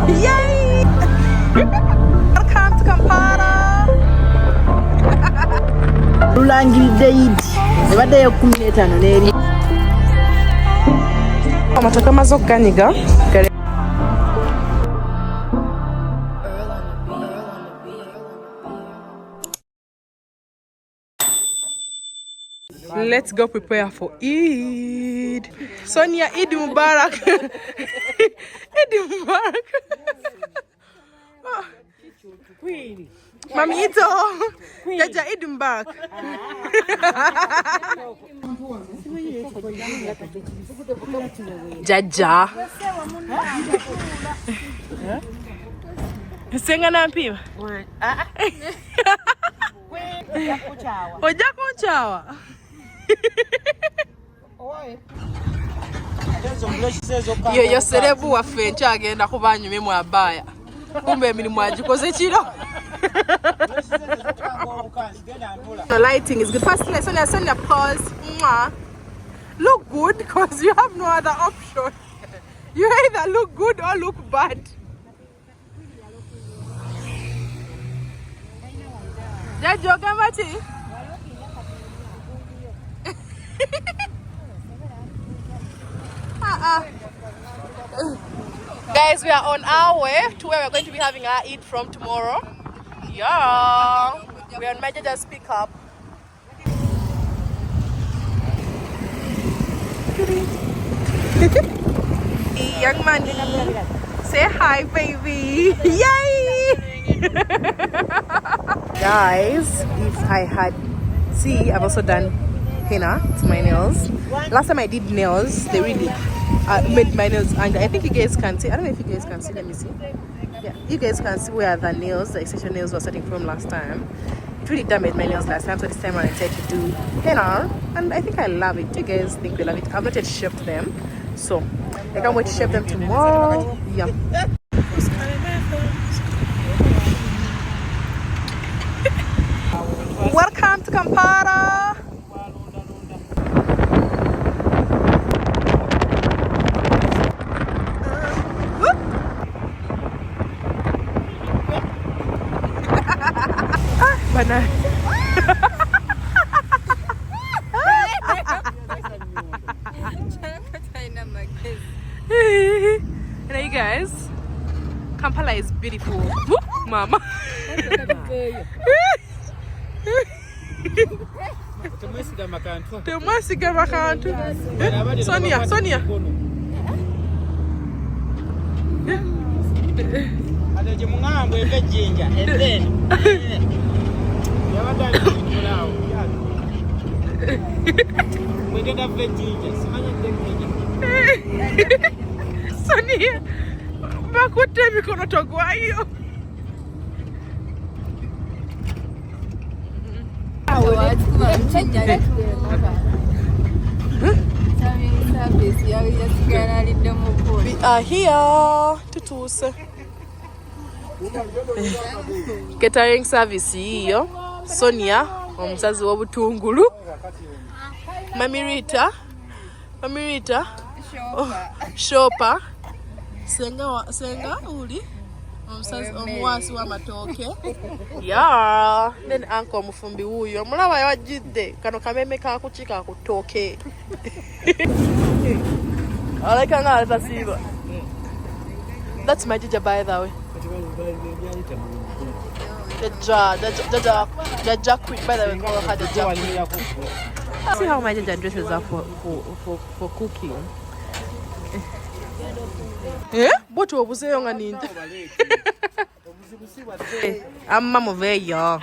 Yay! Welcome to Kampala. Lulangiride Eid. Ebadde yo 15 n'eri. Amataka mazoganyiga. Let's go prepare for Eid. Sonia, Eid Mubarak. Eid Mubarak. Queen. Mami Ito. Jaja Eid Mubarak. Jaja. Senga na mpima. Oja kunchawa. Yo serebu waffe nkyagenda kuba nyume mu abaya. Kumbe emirimu agikoze kiro. The lighting is good. First, Sonia, pause. Mwah. Look good because you have no other option. You either look good or look bad. Jajo Gamati. Guys, we are on our way to where we're going to be having our Eid from tomorrow. Yeah, we're on my Jaja's pickup. Young man, say hi, baby. Yay! Guys, if I had I've also done henna to my nails. Last time I did nails, they really made my nails, and I think you guys can see. I don't know if you guys can see. Let me see. Yeah, you guys can see where the nails, the extension nails, were starting from last time. It really damaged my nails last time, so this time I decided to do henna, and I think I love it. You guys think they love it? I've not yet shaped them, so I can't wait to shape them tomorrow. Yeah. Welcome to Kampala. Banana. You know, you guys, Kampala is beautiful. Whoop, mama. Temasiga makantu. Sonia. Sonia, bakute mikono togwayo. We are here to catering service hiyo. Sonia omusazi w'obutungulu. Mami Rita shopa senga uli omusazi omuwasi w'amatooke. Yeah, then uncle mufumbi huyo mulaba yawajidde kano kameme kakukika ku ttooke. Aleka nga alasiba. That's my Jaja, by the way. Jaja quick, by the way, call her Jaja. See how my Jaja dresses up for cooking. Eh? What was you young and in? I'm mama very young.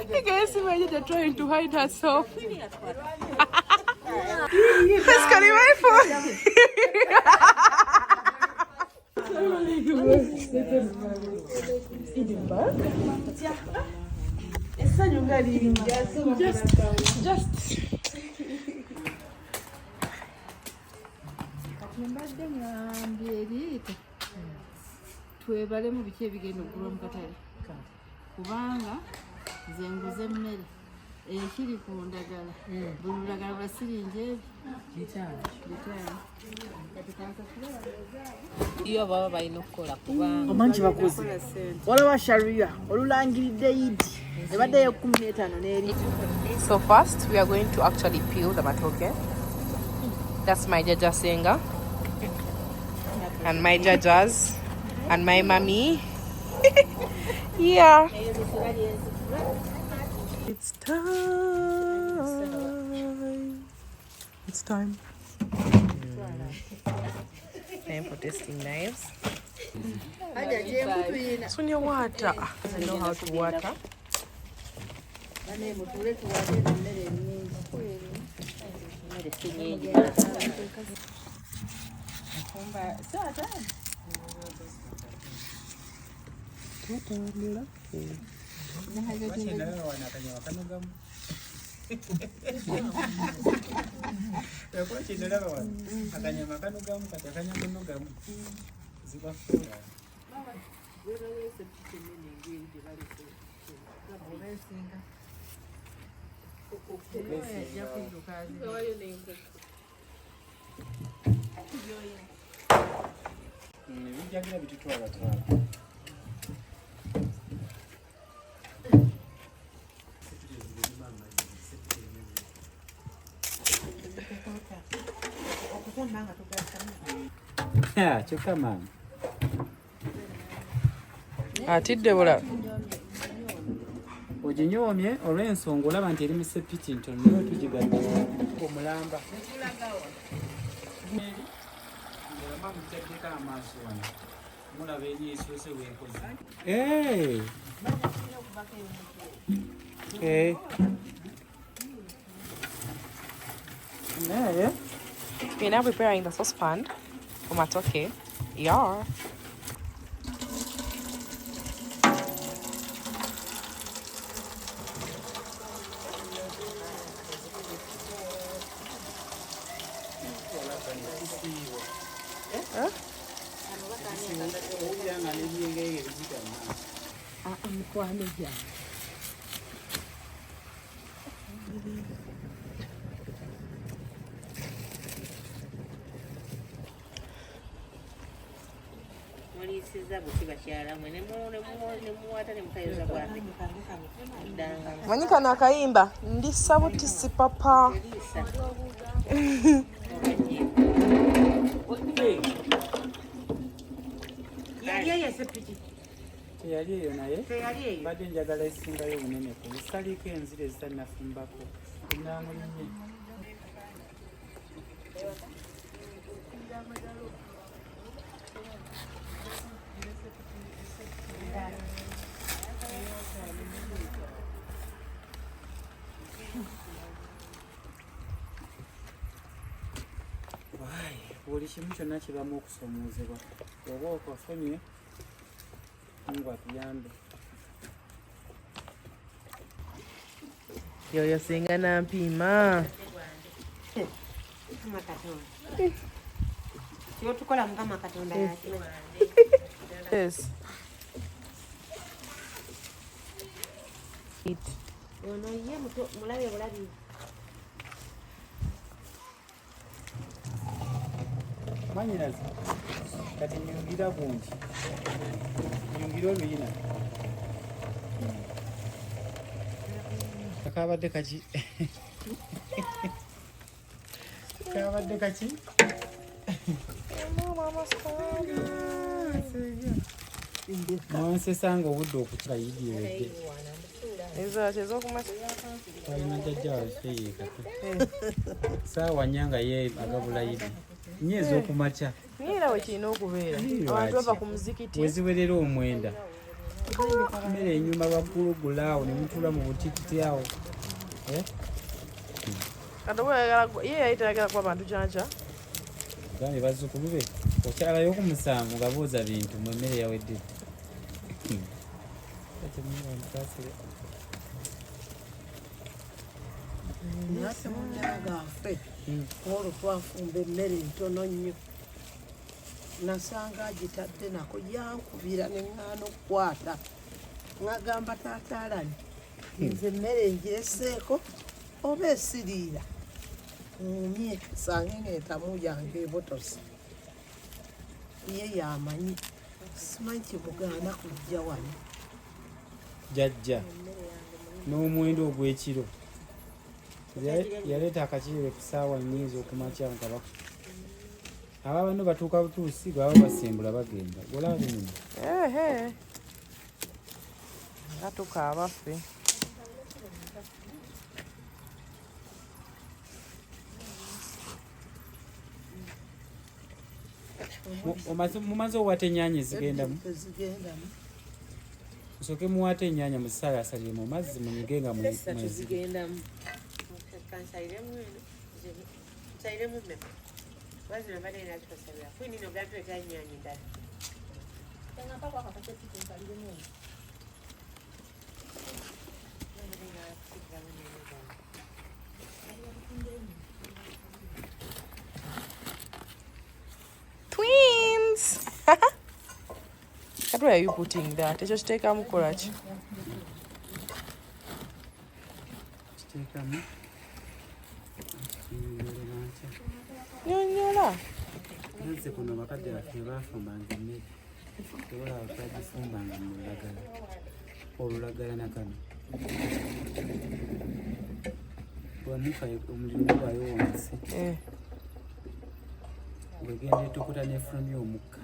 You guys see my Jaja trying to hide herself. It's calling my phone. Just. Twebale mu biki ebigenda okulwa mu katale kubanga nze nguze emmere Ekiri ku ndagala. Buli lulagala lwa siringi ebi. Bitaano. Iyo baba balina okukola kubanga omanyi bakoze waliwo sharia olulangiridde yidi ebadde yo 15 n'eri. So first we are going to actually peel the matoke. That's my jaja senga and my jajas and my mommy. Yeah, it's time for testing knives. Sonia water. I know how to water. Kyokka maama Atidde bula. oginyoomye olw'ensonga olaba nti eri mu sepiki ntono naye tugigadde omulamba ng'olama mutaddeko amaaso wano mulaba eri esoose weekoze We're now preparing the saucepan for matoke. Yeah. Manyi kano akayimba ndi sabutisi papa. teyali eyo naye mbadde njagala esingayo obunene ku zitaliko enzira ezitanafumbako enangulinye buli kimu kyonna kibamu okusomoozebwa oba okasomye Mungu atuyambe. Yoyo singa na mpima. Kyo tukola mukama Katonda yake. Yes. Eat. Ono ye mulabe bulabi. Manyirazi kati nyungira bungi nyungira oluyina akabadde kaki kabadde kaki mwansesanga obudde okukira yidi ewedde alina jjajja waseyeekatu saawa nyanga ye agabula yidi nyezo okumakya Nira wekirina okubeera abantu bava ku muzikiti weziwerera omwenda mmere enyuma bagulugula awo ne mutuula mu butikiti awo ye yayitayagala kuba bantu kyanca gambe bazzukulu be okyalayo okumusanvu nga booza bintu mu mmere yawedde Nase munyagaffe olwo twafumba emmere ntono nnyo nasanga agitadde nako yankubira ne ŋŋaana okukwata ŋagamba taata alani nze emmere ngireseeko oba esiriira nnyumye sange ng'entamu yange ebotosi ye yamanyi simanyi kimugaana kujja wano jajja n'omuwendo ogw'ekiro yaleeta akakireere ku ssaawa nnyingi okumakya nga aba bano batuuka butuusi baba basembula bagenda olaba bino nga tukaaba ffe mumaze owata ennyaanya ezigendamu tezigendamu musooke muwaate ennyaanya muzisalaasaliire mu mazzi munyige nga zigendamu kansairemu eno nsairemu mmeka wazino mbadde nakikosabira kwinino gatuleta ennyaanya endala twins. What were you putting that? Just take a mukorachi. kiteekamu Nyonyola. nazze kuno bakadde baffe baafumbanga emmere tebalaba twagifumbanga mu lulagala olulagala nakano bwamuka omuliro gubaayo wansi bwegenda etokota nefulumya omukka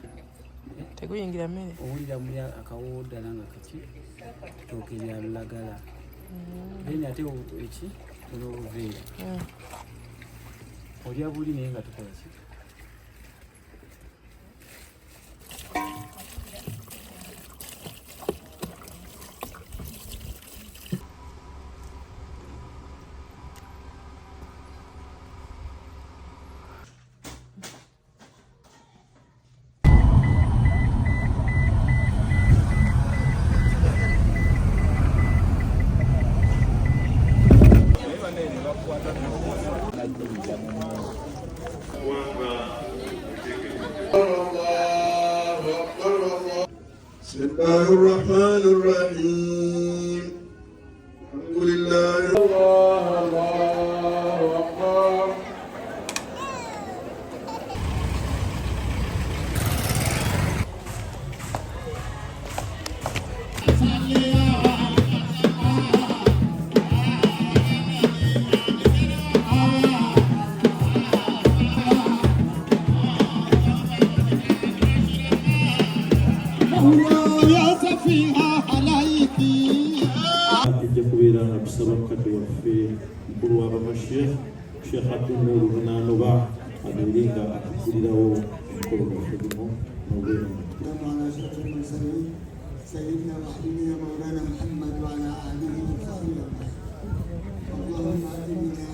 teguyingira mmere owulira muli akawoowo ddala nga kaki tooke lya lulagala then ate eki olwobuveera olya buli naye nga tukola ki بسم الله الرحمن الرحيم الحمد لله الله أكبر ijja kubeera nga tusaba mukadde waffe mukulu w'abamashekh Sheikh Abdul Runaanoba abeere nga atukulirawo emikolo gaffe guno n'obweno على أشرف المرسلين سيدنا وحبيبنا مولانا محمد وعلى آله وصحبه اللهم آتنا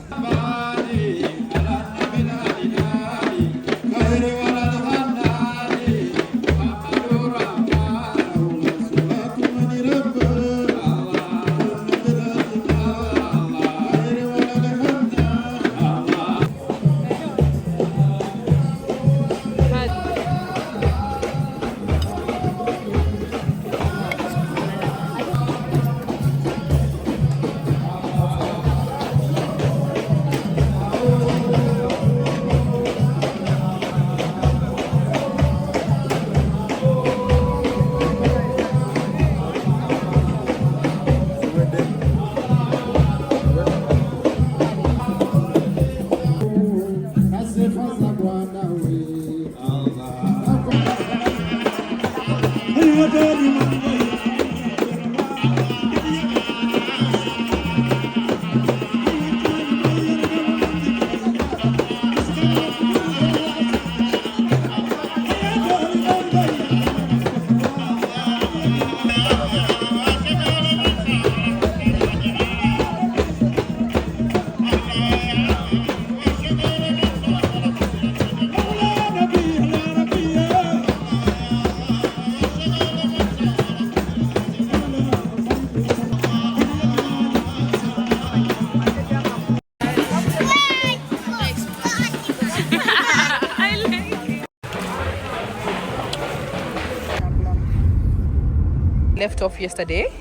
Left off yesterday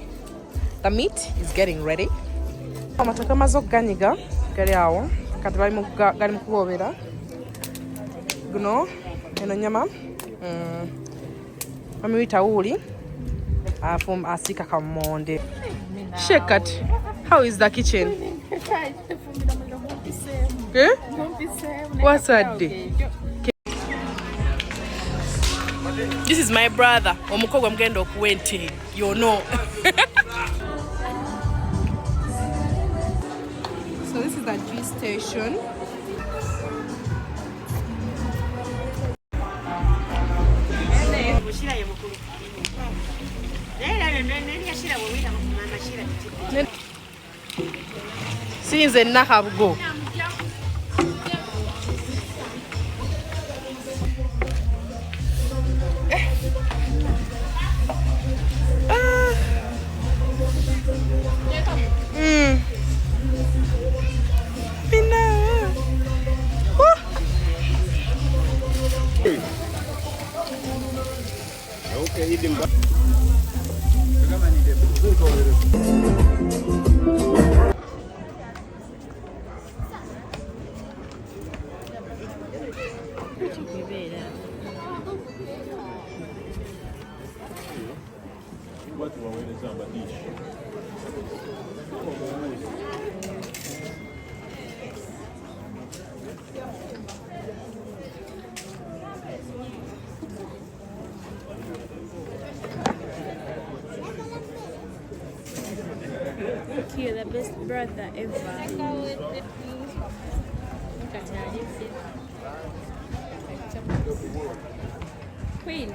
The meat is getting ready. Amataka mazo ganyiga gali awo kati bali mu kubobera guno eno nyama amewita uli afum asika kamonde. Shekat, how is the kitchen? Eh? What's that day? This is my brother. Omukogwa mgenda okuwente. You know. So this is the G station. Since the Nahabgo. You're the best brother ever. Queen.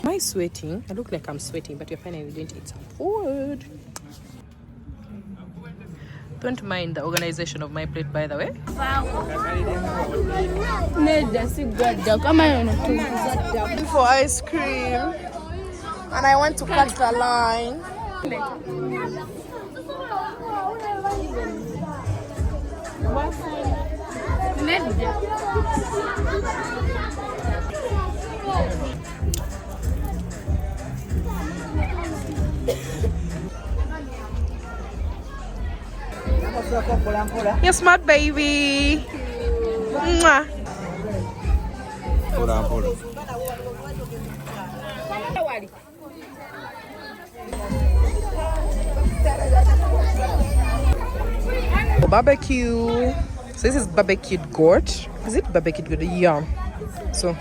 Am I sweating? I look like I'm sweating, but you're fine and you didn't eat some food. Don't mind the organization of my plate, by the way. For ice cream, and I want to cut the line. You're smart, baby. Mwah. Barbecue. So this is barbecued goat. Is it barbecued goat? Yeah. So